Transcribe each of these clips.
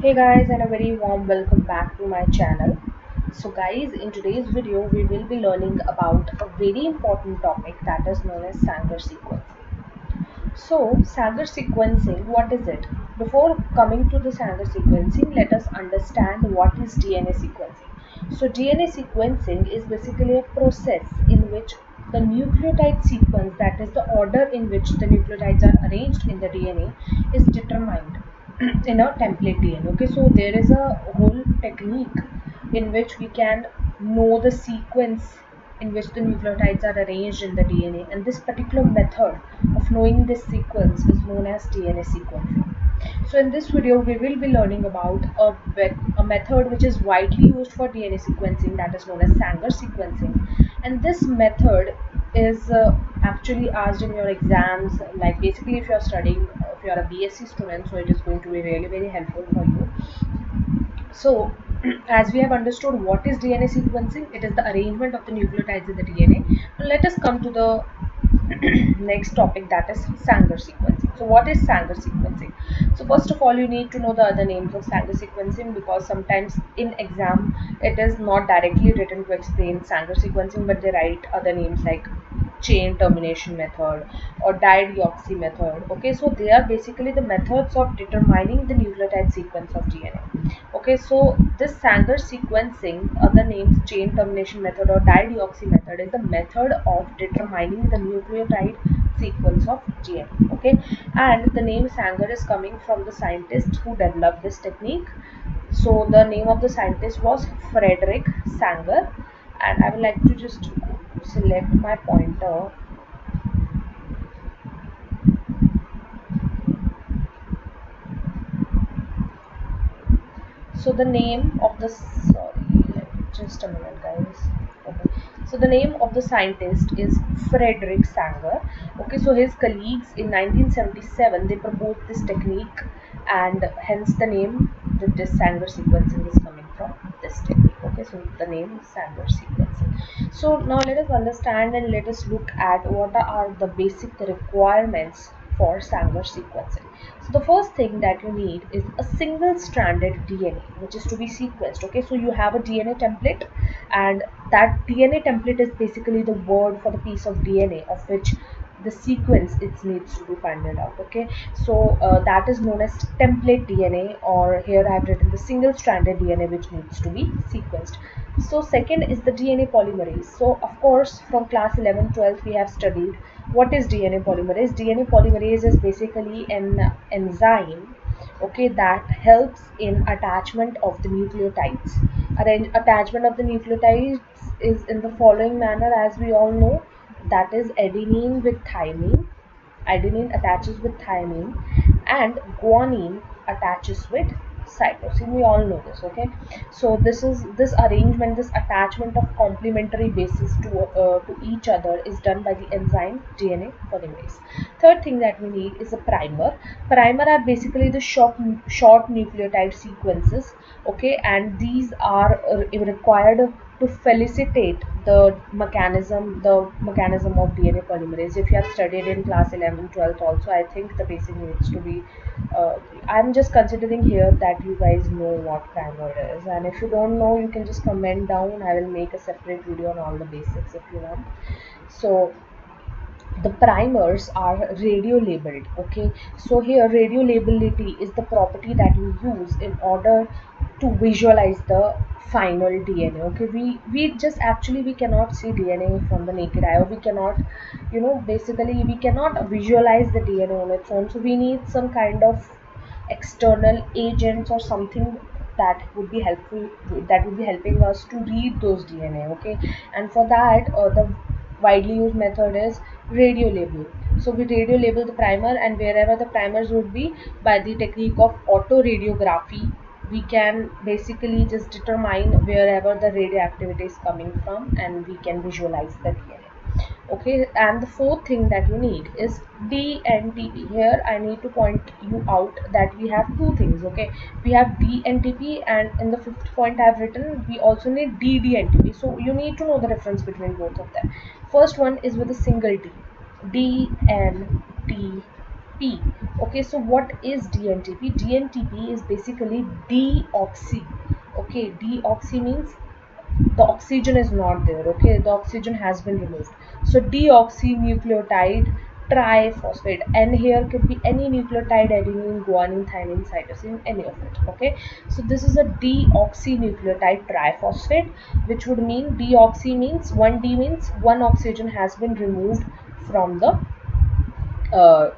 Hey guys, and a very warm welcome back to my channel. So guys, in today's video we will be learning about a very important topic that is known as Sanger sequencing. So Sanger sequencing, what is it? Before coming to the Sanger sequencing, let us understand what is DNA sequencing. So DNA sequencing is basically a process in which the nucleotide sequence, that is the order in which the nucleotides are arranged in the DNA, is determined in a template DNA. Okay, so there is a whole technique in which we can know the sequence in which the nucleotides are arranged in the DNA, and this particular method of knowing this sequence is known as DNA sequencing. So in this video we will be learning about a method which is widely used for DNA sequencing, that is known as Sanger sequencing, and this method is actually asked in your exams. Like basically if you are studying, if you are a BSc student, so it is going to be really very helpful for you. So as we have understood what is DNA sequencing, it is the arrangement of the nucleotides in the DNA. Now let us come to the next topic, that is Sanger sequencing. So what is Sanger sequencing? So first of all, you need to know the other names of Sanger sequencing, because sometimes in exam it is not directly written to explain Sanger sequencing, but they write other names like chain termination method or dideoxy method. Okay, so they are basically the methods of determining the nucleotide sequence of DNA. Okay, so this Sanger sequencing, other names chain termination method or dideoxy method, is the method of determining the nucleotide sequence of DNA. Okay, and the name Sanger is coming from the scientist who developed this technique. So the name of the scientist was Frederick Sanger, and I would like to just select my pointer. So the name of the just a minute, guys. Okay. So the name of the scientist is Frederick Sanger. Okay, so his colleagues in 1977 they proposed this technique, and hence the name that this Sanger sequencing is coming from this technique. Okay, so the name is Sanger sequencing. So now let us understand and let us look at what are the basic requirements for Sanger sequencing. So the first thing that you need is a single stranded DNA which is to be sequenced. Okay, so you have a DNA template, and that DNA template is basically the word for the piece of DNA of which the sequence it needs to be found out. Okay, so that is known as template DNA, or here I have written the single stranded DNA which needs to be sequenced. So second is the DNA polymerase. So of course from class 11 12 we have studied what is DNA polymerase. DNA polymerase is basically an enzyme, okay, that helps in attachment of the nucleotides. Attachment of the nucleotides is in the following manner, as we all know, that is adenine with thymine. Adenine attaches with thymine, and guanine attaches with cytosine. We all know this. Okay, so this arrangement, this attachment of complementary bases to each other is done by the enzyme DNA polymerase. Third thing that we need is a primer. Primer are basically the short nucleotide sequences. Okay, and these are required to felicitate the mechanism of DNA polymerase. If you have studied in class 11 12 also, I think the basic needs to be I'm just considering here that you guys know what primer is, and if you don't know you can just comment down. I will make a separate video on all the basics if you want. So the primers are radio labeled. Okay, so here radio labelability is the property that we use in order to visualize the final DNA. Okay, we just actually we cannot see DNA from the naked eye, or we cannot, basically we cannot visualize the DNA on its own. So we need some kind of external agents or something that would be helpful, that would be helping us to read those DNA. Okay, and for that the widely used method is radio label. So we radio label the primer, and wherever the primers would be, by the technique of autoradiography we can basically just determine wherever the radioactivity is coming from, and we can visualize the DNA. Okay, and the fourth thing that you need is DNTP. Here I need to point you out that we have two things. Okay, we have DNTP, and in the fifth point I have written we also need DDNTP. So you need to know the difference between both of them. First one is with a single D, DNTP. P. Okay, so what is DNTP? DNTP is basically deoxy. Okay, deoxy means the oxygen is not there. Okay, the oxygen has been removed. So deoxynucleotide triphosphate, and here could be any nucleotide: adenine, guanine, thymine, cytosine, any of it. Okay, so this is a deoxynucleotide triphosphate, which would mean deoxy means one D means one oxygen has been removed from the uh,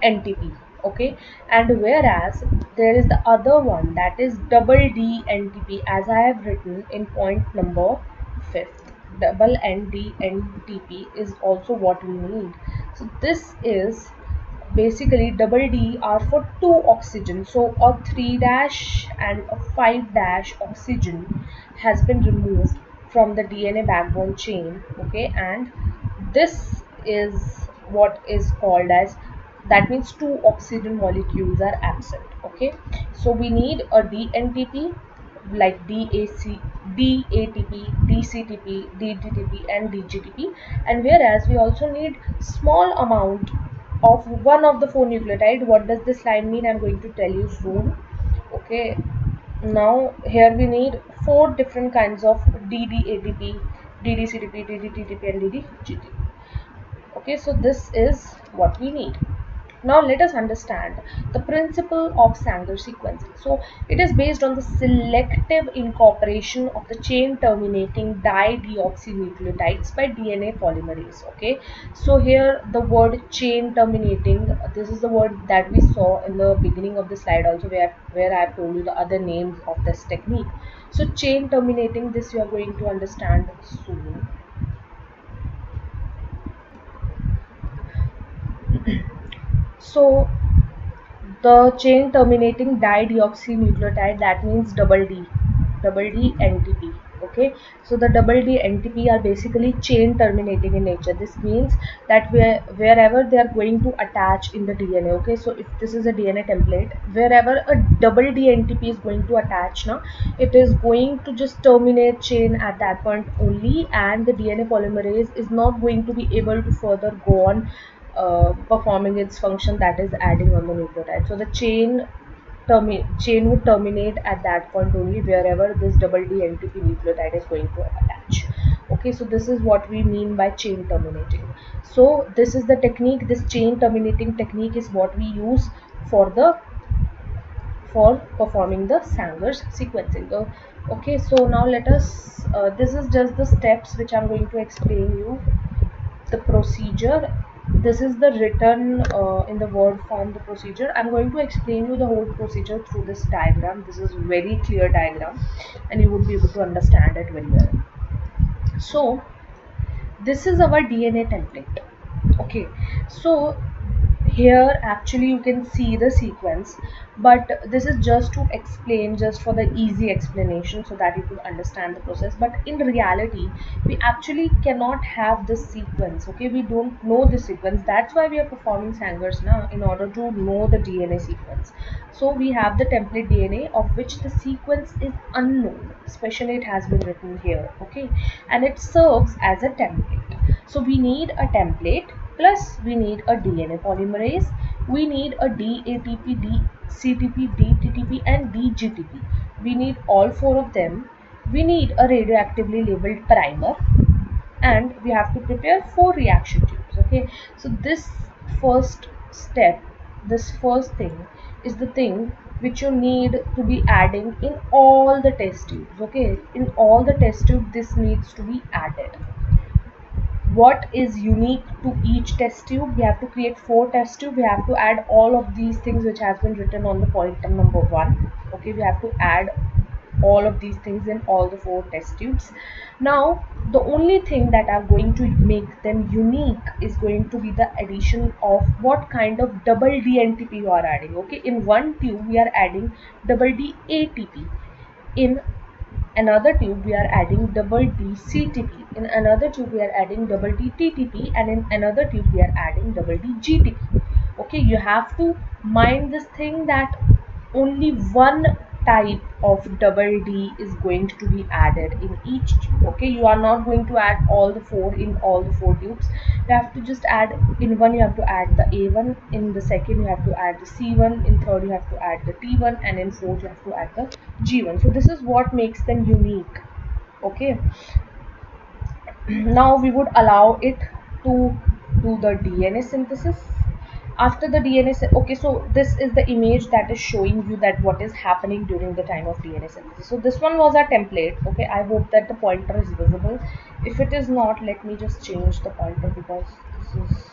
NTP. Okay, and whereas there is the other one, that is double D NTP, as I have written in point number 5th. Double ND NTP is also what we need. So this is basically double D are for two oxygen. So a 3 dash and a 5 dash oxygen has been removed from the DNA backbone chain. Okay, and this is what is called as, that means two oxygen molecules are absent. Okay, so we need a DNTP like DATP, DCTP, DTTP, and DGTP, and whereas we also need small amount of one of the four nucleotide. What does this line mean? I'm going to tell you soon. Okay, now here we need four different kinds of DDATP, DDCTP, DDTTP, and DDGTP. Okay, so this is what we need. Now let us understand the principle of Sanger sequencing. So it is based on the selective incorporation of the chain terminating dideoxynucleotides by DNA polymerase. Okay, so here the word chain terminating, this is the word that we saw in the beginning of the slide also, where I have told you the other names of this technique. So chain terminating, this you are going to understand soon. So the chain terminating dideoxynucleotide, that means double D NTP. Okay, so the double D NTP are basically chain terminating in nature. This means that wherever they are going to attach in the DNA. Okay, so if this is a DNA template, wherever a double D NTP is going to attach now, it is going to just terminate chain at that point only, and the DNA polymerase is not going to be able to further go on performing its function, that is adding on the nucleotide. So the chain would terminate at that point only, wherever this double D NTP nucleotide is going to attach. Okay, so this is what we mean by chain terminating. So this is the technique. This chain terminating technique is what we use for performing the Sanger's sequencing. Okay, so now let us. This is just the steps which I'm going to explain you, the procedure. This is the written in the word form, the procedure. I'm going to explain you the whole procedure through this diagram. This is very clear diagram, and you would be able to understand it very well. So this is our DNA template. Okay, so here actually you can see the sequence, but this is just to explain, just for the easy explanation, so that you could understand the process. But in reality we actually cannot have this sequence. Okay, we don't know the sequence. That's why we are performing Sanger's now, in order to know the DNA sequence. So we have the template DNA, of which the sequence is unknown, especially it has been written here. Okay, and it serves as a template. So we need a template, plus we need a DNA polymerase, we need a DATP, DCTP, DTTP, and DGTP. We need all four of them. We need a radioactively labeled primer, and we have to prepare four reaction tubes. Okay, so this first step, this first thing is the thing which you need to be adding in all the test tubes. Okay, in all the test tube this needs to be added. What is unique to each test tube? We have to create four test tube. We have to add all of these things which has been written on the point number 1. Okay, we have to add all of these things in all the four test tubes. Now the only thing that are going to make them unique is going to be the addition of what kind of double D NTP you are adding. Okay, in one tube we are adding double D ATP, in another tube we are adding double DCTP, in another tube we are adding double DTTP, and in another tube we are adding double DGTP. Okay, you have to mind this thing, that only one type of double D is going to be added in each tube. Okay, you are not going to add all the four in all the four tubes. You have to just add in one, you have to add the A1, in the second you have to add the C1, in third you have to add the T1, and in fourth you have to add the G1. So this is what makes them unique. Okay, now we would allow it to do the DNA synthesis. After the okay, so this is the image that is showing you that what is happening during the time of DNA synthesis. So this one was our template. Okay, I hope that the pointer is visible. If it is not, let me just change the pointer because this is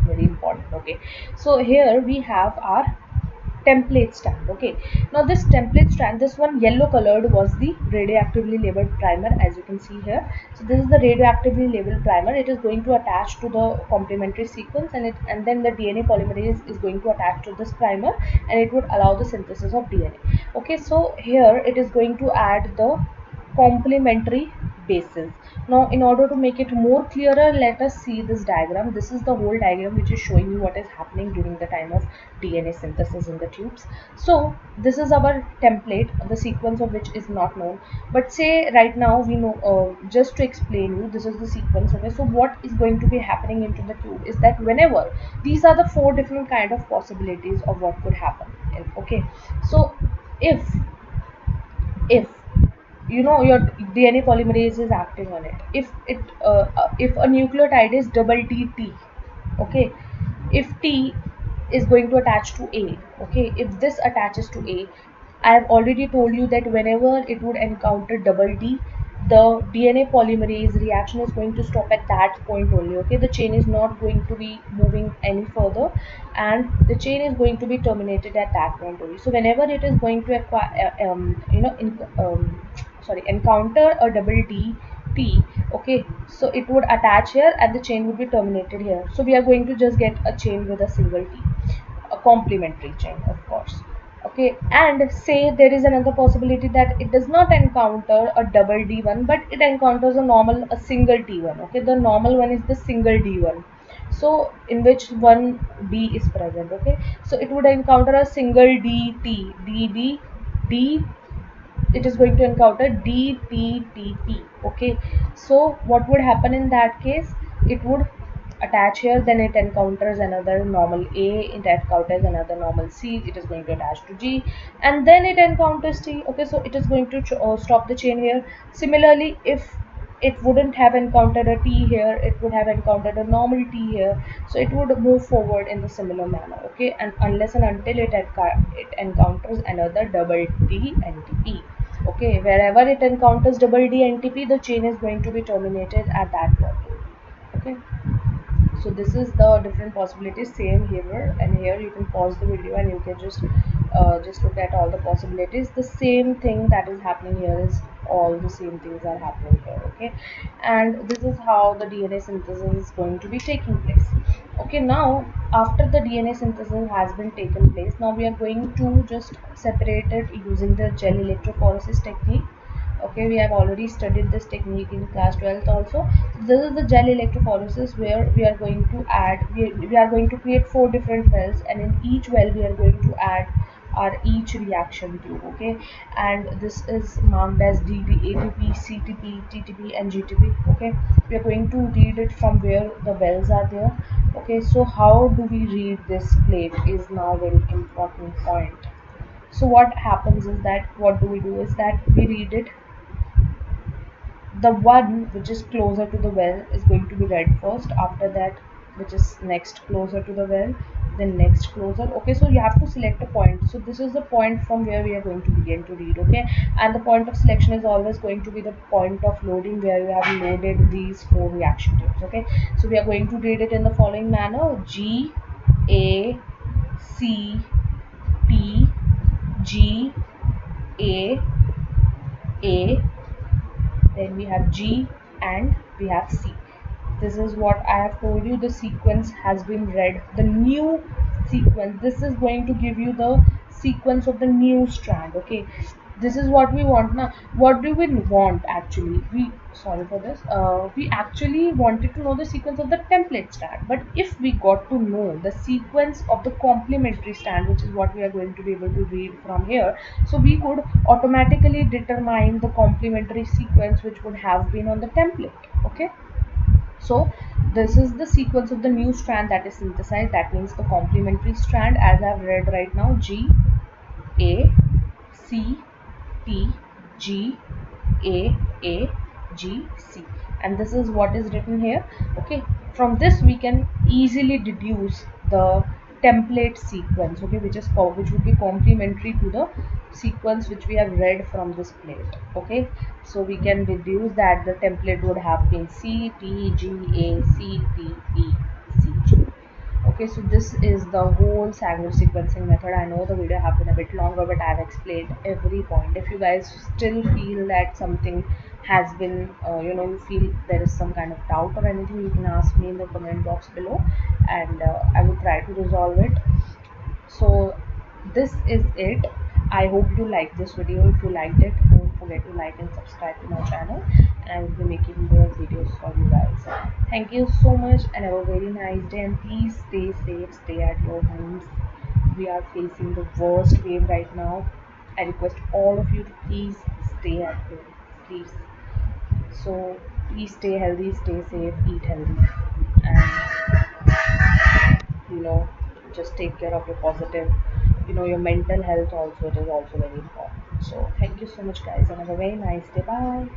very important. Okay, so here we have our template strand. Okay, now this template strand, this one yellow colored was the radioactively labeled primer, as you can see here. So this is the radioactively labeled primer. It is going to attach to the complementary sequence, and then the DNA polymerase is going to attach to this primer, and it would allow the synthesis of DNA. Okay, so here it is going to add the complementary bases. Now in order to make it more clearer, let us see this diagram. This is the whole diagram which is showing you what is happening during the time of DNA synthesis in the tubes. So this is our template, the sequence of which is not known, but say right now we know, just to explain you, this is the sequence. Okay, so what is going to be happening into the tube is that whenever these are the four different kind of possibilities of what could happen. Okay, so if you know your DNA polymerase is acting on it, if a nucleotide is double T, okay, if T is going to attach to A, okay, if this attaches to A, I have already told you that whenever it would encounter double D, the DNA polymerase reaction is going to stop at that point only. Okay, the chain is not going to be moving any further, and the chain is going to be terminated at that point only. So whenever it is going to acquire, encounter a double T, okay, so it would attach here and the chain would be terminated here. So we are going to just get a chain with a single T, a complementary chain, of course. Okay, and say there is another possibility that it does not encounter a double D1, but it encounters a single T1. Okay, the normal one is the single D1, so in which one D is present. Okay, so it would encounter a single DT, D, it is going to encounter DTTP. Okay, so what would happen in that case? It would attach here, then it encounters another normal A, it encounters another normal C, it is going to attach to G, and then it encounters T. Okay, so it is going to stop the chain here. Similarly, if it wouldn't have encountered a T here, it would have encountered a normal T here, so it would move forward in the similar manner. Okay, and unless and until it encounters another double T NTP. Okay, wherever it encounters double D NTP, the chain is going to be terminated at that point. Okay, so this is the different possibilities. Same here, and here you can pause the video and you can just look at all the possibilities. The same thing that is happening here is all the same things are happening here. Okay, and this is how the DNA synthesis is going to be taking place. Okay, now after the DNA synthesis has been taken place, now we are going to just separate it using the gel electrophoresis technique. Okay, we have already studied this technique in class 12th also. This is the gel electrophoresis, where we are going to add, we are going to create four different wells, and in each well we are going to add our each reaction tube. Okay, and this is marked as DD, ATP, CTP, TTP, and GTP. Okay, we are going to read it from where the wells are there. Okay, so how do we read this plate is now very important point. So what happens is that, what do we do is that we read it, the one which is closer to the well is going to be read first, after that which is next closer to the well, then next closer. Okay, so you have to select a point. So this is the point from where we are going to begin to read. Okay, and the point of selection is always going to be the point of loading, where you have loaded these four reaction tubes. Okay, so we are going to read it in the following manner: G, A, C, P, G, A, then we have G, and we have C. This is what I have told you, the sequence has been read, the new sequence. This is going to give you the sequence of the new strand. Okay, This is what we want now. What do we want actually? We, sorry for this, we actually wanted to know the sequence of the template strand, but if we got to know the sequence of the complementary strand, which is what we are going to be able to read from here, so we could automatically determine the complementary sequence which would have been on the template. Okay, so this is the sequence of the new strand that is synthesized. That means the complementary strand, as I've read right now: G A C T G A A G C, and this is what is written here. Okay, from this we can easily deduce the template sequence, okay, which would be complementary to the sequence which we have read from this plate. Okay, so we can deduce that the template would have been C T G A C T E C G. Okay, so this is the whole Sanger sequencing method. I know the video have been a bit longer, but I've explained every point. If you guys still feel that something has been, you feel there is some kind of doubt or anything, you can ask me in the comment box below, and I will try to resolve it. So this is it. I hope you like this video. If you liked it, don't forget to like and subscribe to my channel, and I will be making more videos for you guys. Thank you so much and have a very nice day, and please stay safe, stay at your homes. We are facing the worst wave right now. I request all of you to please stay at home, please. So please stay healthy, stay safe, eat healthy, and you know just take care of your positive, your mental health also. It is also very important. So thank you so much guys, and have a very nice day. Bye.